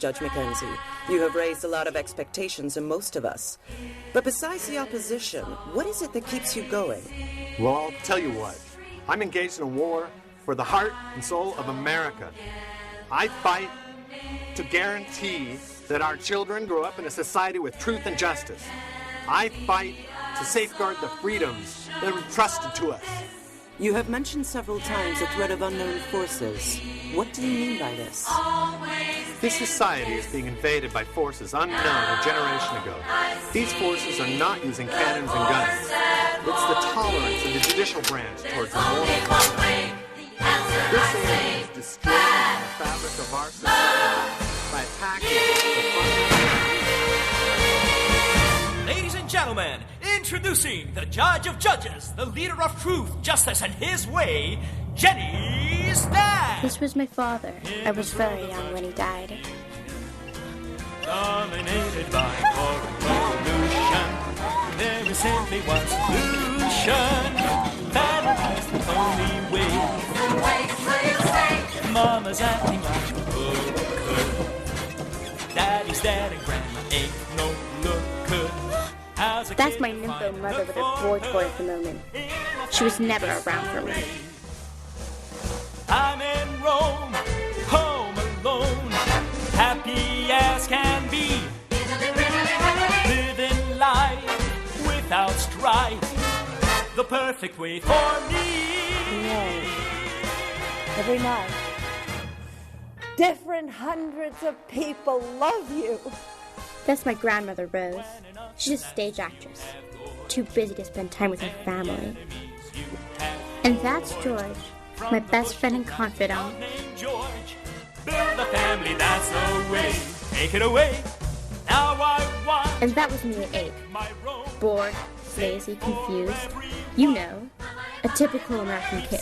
Judge McKenzie. You have raised a lot of expectations in most of us. But besides the opposition, what is it that keeps you going? Well, I'll tell you what. I'm engaged in a war for the heart and soul of America. I fight to guarantee that our children grow up in a society with truth and justice. I fight to safeguard the freedoms that are entrusted to us. You have mentioned several times the threat of unknown forces. What do you mean by this? This society is being invaded by forces unknown a generation ago. These forces are not using cannons and guns. It's the tolerance of the judicial branch towards the moral conduct. This aim is destroying the fabric of our society by attacking the fundamental. Ladies and gentlemen, introducing the judge of judges, the leader of truth, justice, and his way, Jenny's dad. This was my father. I was very young when he died. Dominated by pollution, there is simply one solution. That is the only way. Mama's acting like a hooker. Daddy's dead and grandma ain't no looker. That's my nympho mother with her boy toy at the moment. She was never around for me. I'm in Rome, home alone, happy as can be. Living life without strife, the perfect way for me. Yes. Every night, different hundreds of people love you. That's my grandmother, Rose. She's a stage actress, too busy to spend time with her family. And that's George, my best friend and confidant. Build a family, that's the way. Take it away. Now I want. And that was me at 8. Bored, lazy, confused. You know, a typical American kid.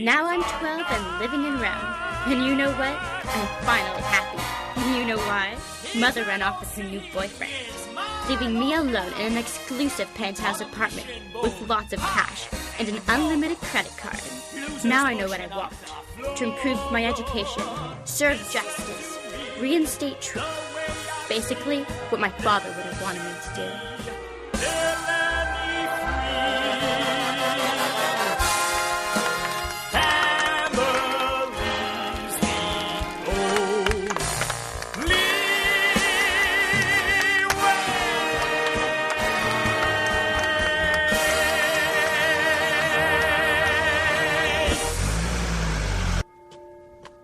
Now I'm 12 and living in Rome. And you know what? I'm finally happy. And you know why? Mother ran off with her new boyfriend, leaving me alone in an exclusive penthouse apartment with lots of cash and an unlimited credit card. Now I know what I want. To improve my education, serve justice, reinstate truth. Basically, what my father would have wanted me to do.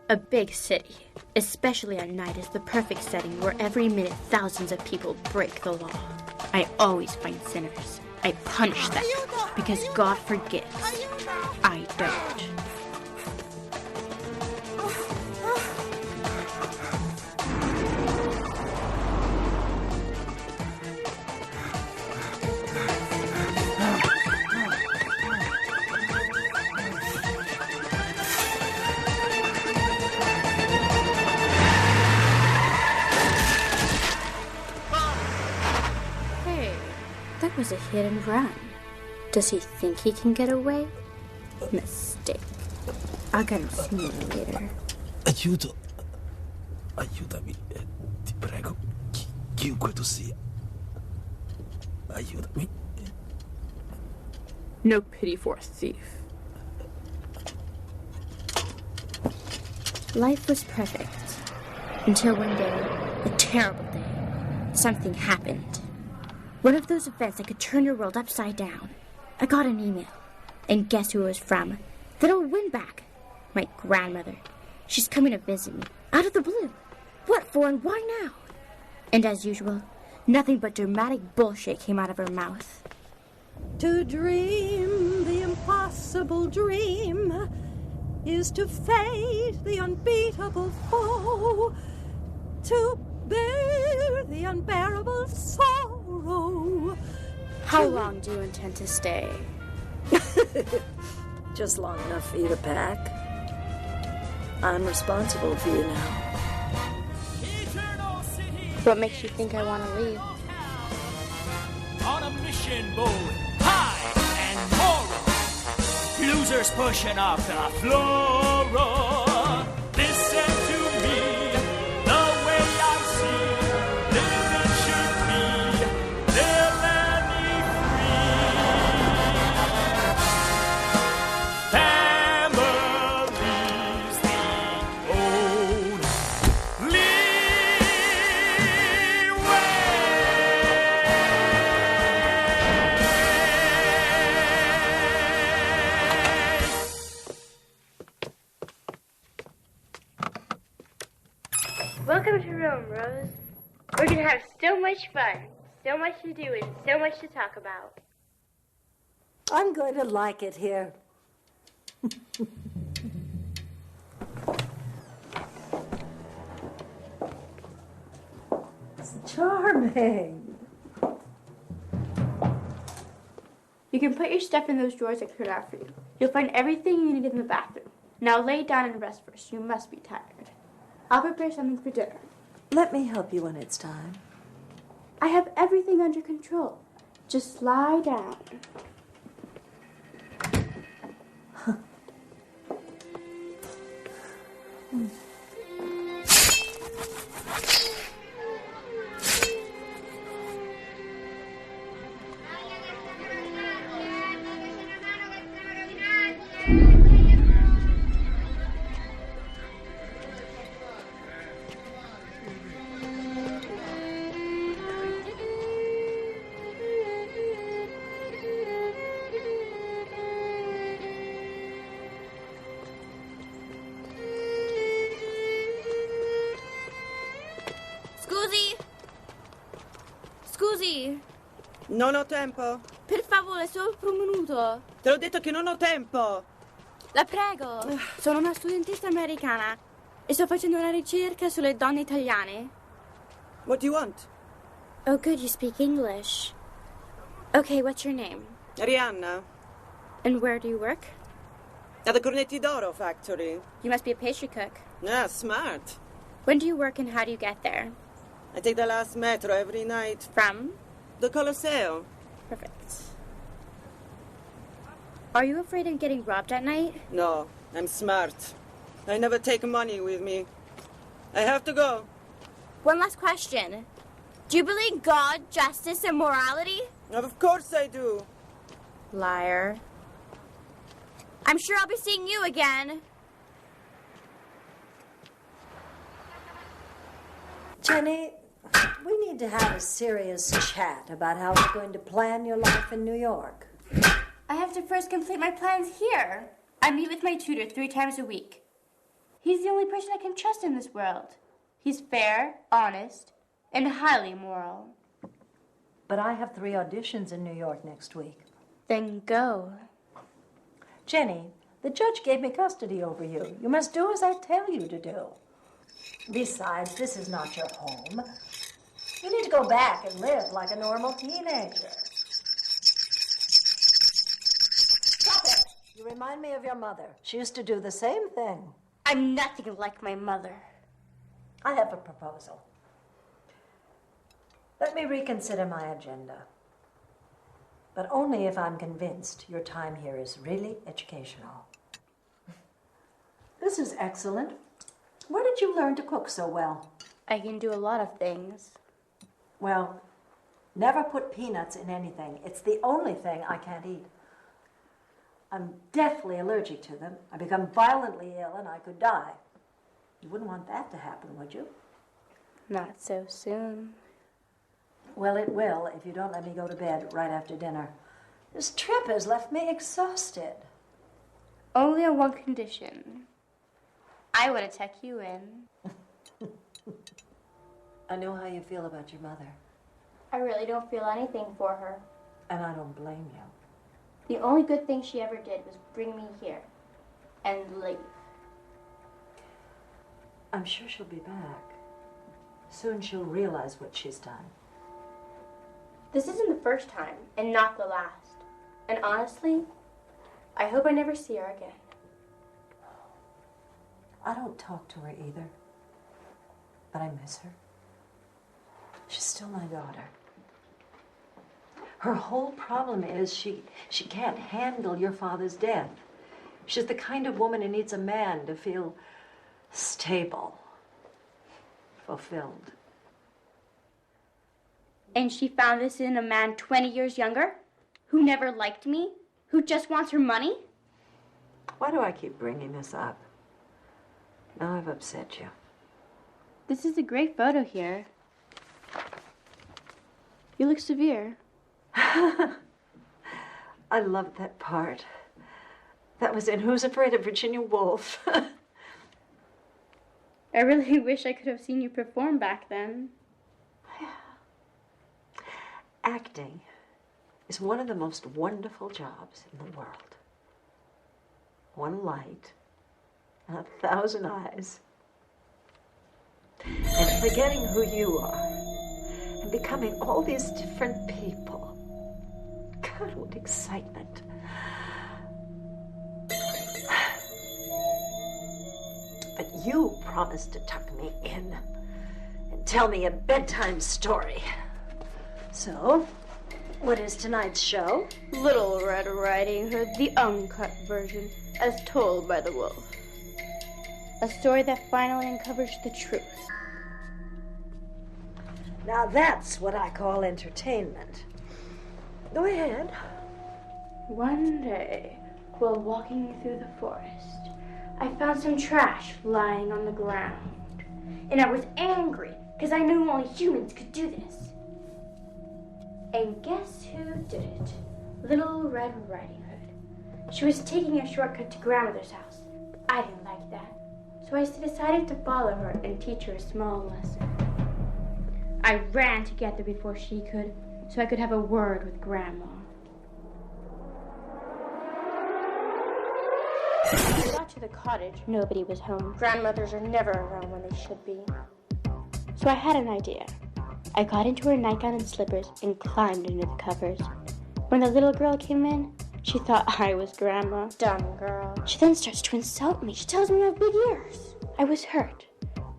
A big city, especially at night, is the perfect setting where every minute thousands of people break the law. I always find sinners. I punish them because God forgives. I don't. That was a hit and run. Does he think he can get away? Mistake. I'll get him sooner or later. Aiuto. Aiutami. Ti prego. Chiunque tu sia. Aiutami. No pity for a thief. Life was perfect. Until one day, a terrible day, something happened. One of those events that could turn your world upside down. I got an email. And guess who it was from? That old windbag. My grandmother. She's coming to visit me. Out of the blue. What for and why now? And as usual, nothing but dramatic bullshit came out of her mouth. To dream the impossible dream is to face the unbeatable foe. To bear the unbearable sorrow. How long do you intend to stay? Just long enough for you to pack. I'm responsible for you now. What makes you think I want to leave? On a mission bold, high and moral. Losers pushing off the floor. Listen to me, the way I see living should be. They'll let me free. Family's the only Welcome to Rome, Rose. We're gonna have so much fun, so much to do, and so much to talk about. I'm going to like it here. It's charming. You can put your stuff in those drawers I cleared out for you. You'll find everything you need in the bathroom. Now lay down and rest first. You must be tired. I'll prepare something for dinner. Let me help you when it's time. I have everything under control. Just lie down. Scusi, Non ho tempo. per favore, solo per un minuto. Te l'ho detto che non ho tempo. La prego. Sono una studentessa americana e sto facendo una ricerca sulle donne italiane. What do you want? Oh, good, you speak English. Okay, what's your name? Arianna. And where do you work? At the Cornetti d'Oro factory. You must be a pastry cook. Ah, smart. When do you work and how do you get there? I take the last metro every night. From? The Colosseo. Perfect. Are you afraid of getting robbed at night? No, I'm smart. I never take money with me. I have to go. One last question. Do you believe in God, justice, and morality? Of course I do. Liar. I'm sure I'll be seeing you again. Jenny, we need to have a serious chat about how we're going to plan your life in New York. I have to first complete my plans here. I meet with my tutor 3 times a week. He's the only person I can trust in this world. He's fair, honest, and highly moral. But I have 3 auditions in New York next week. Then go. Jenny, the judge gave me custody over you. You must do as I tell you to do. Besides, this is not your home. You need to go back and live like a normal teenager. Stop it! You remind me of your mother. She used to do the same thing. I'm nothing like my mother. I have a proposal. Let me reconsider my agenda. But only if I'm convinced your time here is really educational. This is excellent. Where did you learn to cook so well? I can do a lot of things. Well, never put peanuts in anything. It's the only thing I can't eat. I'm deathly allergic to them. I become violently ill and I could die. You wouldn't want that to happen, would you? Not so soon. Well, it will if you don't let me go to bed right after dinner. This trip has left me exhausted. Only on one condition. I want to tuck you in. I know how you feel about your mother, I really don't feel anything for her. and I don't blame you. The only good thing she ever did was bring me here and leave. I'm sure she'll be back. Soon she'll realize what she's done. This isn't the first time, and not the last. And honestly, I hope I never see her again. I don't talk to her either, but I miss her. She's still my daughter. Her whole problem is she can't handle your father's death. She's the kind of woman who needs a man to feel stable, fulfilled. And she found this in a man 20 years younger? Who never liked me? Who just wants her money? Why do I keep bringing this up? Now I've upset you. This is a great photo here. You look severe. I loved that part. That was in Who's Afraid of Virginia Woolf. I really wish I could have seen you perform back then. Acting is one of the most wonderful jobs in the world. One light and 1,000 eyes. And forgetting who you are and becoming all these different people. God, what excitement. But you promised to tuck me in and tell me a bedtime story. So, what is tonight's show? Little Red Riding Hood, the uncut version, as told by the wolf. A story that finally uncovers the truth. Now that's what I call entertainment. Go ahead. One day, while walking through the forest, I found some trash lying on the ground. And I was angry, because I knew only humans could do this. And guess who did it? Little Red Riding Hood. She was taking a shortcut to grandmother's house. I didn't like that, so I decided to follow her and teach her a small lesson. I ran to get there before she could, so I could have a word with Grandma. When I got to the cottage, nobody was home. Grandmothers are never around when they should be. So I had an idea. I got into her nightgown and slippers and climbed into the covers. When the little girl came in, she thought I was Grandma. Dumb girl. She then starts to insult me. She tells me I have big ears. I was hurt,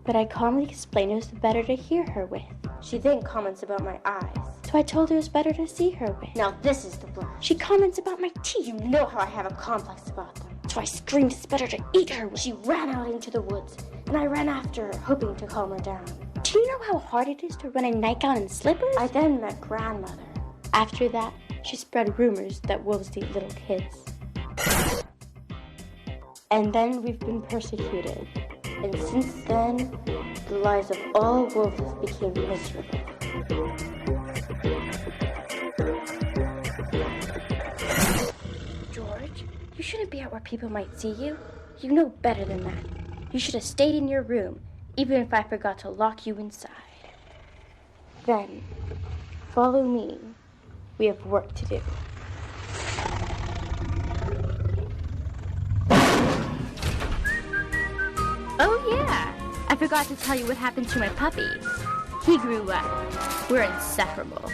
but I calmly explained it was better to hear her with. She then comments about my eyes. So I told her it was better to see her with. Now this is the worst. She comments about my teeth. You know how I have a complex about them. So I screamed it's better to eat her with. She ran out into the woods, and I ran after her, hoping to calm her down. Do you know how hard it is to run a nightgown and slippers? I then met Grandmother. After that, she spread rumors that wolves eat little kids. And then we've been persecuted. And since then, the lives of all wolves became miserable. George, you shouldn't be out where people might see you. You know better than that. You should have stayed in your room, even if I forgot to lock you inside. Then, follow me. We have work to do. Oh, yeah. I forgot to tell you what happened to my puppy. He grew up. We're inseparable.